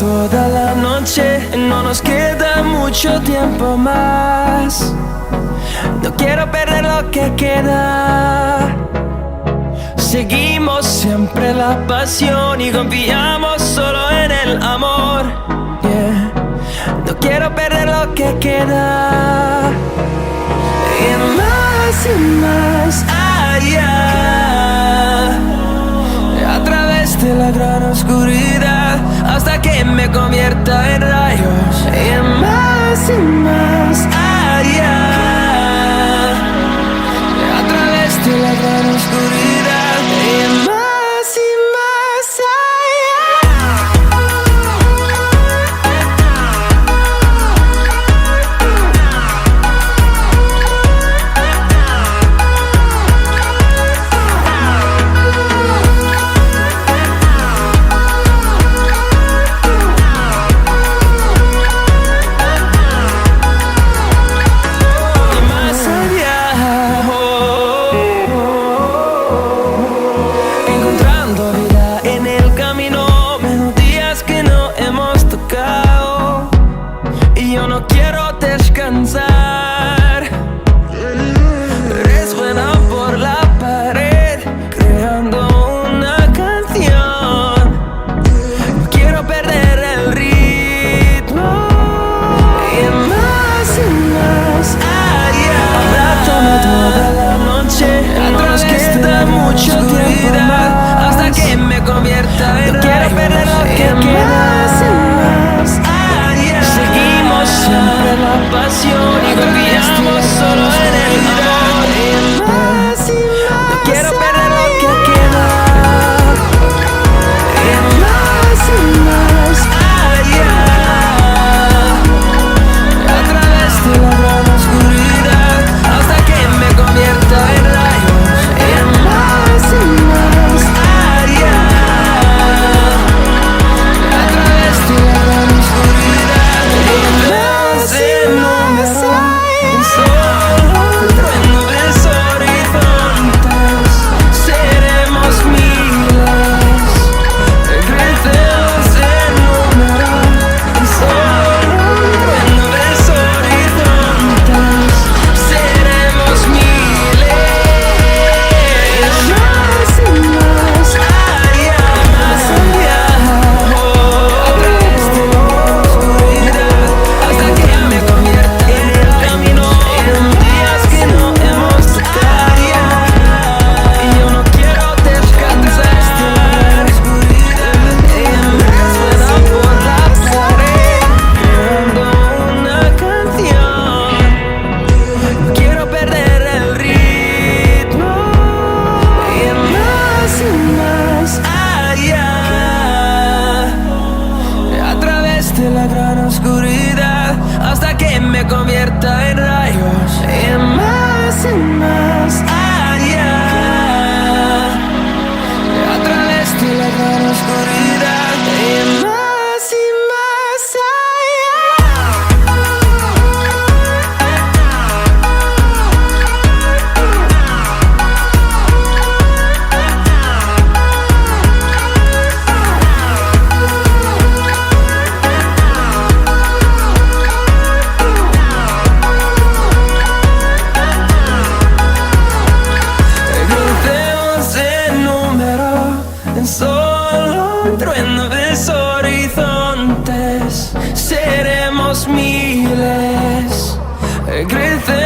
toda la noche, no nos queda mucho tiempo más. No quiero perder lo que queda. Seguimos siempre la pasión y confiamos solo en el amor. Yeah. No quiero perder lo que queda. Y más allá, a través de la gran oscuridad, hasta que me convierta en rayos. Y más allá, a través de la gran oscuridad. Y más descansar, resuena por la pared, creando una canción. No quiero perder el ritmo. Y más allá, abrázame toda la noche, no nos queda mucho tiempo hasta que me convierta en rayos. No quiero perder lo que queda. Seguimos siempre la pasión y confiamos solo en el amor. No quiero perder lo que queda. Y más allá, a través de la gran oscuridad, hasta que me convierta en rayos. Y más allá, a través de la gran oscuridad. La gran oscuridad hasta que me convierta en rayos. Y más allá, a través de la gran oscuridad. Y más allá. Solo un trueno de horizontes, seremos miles. Crece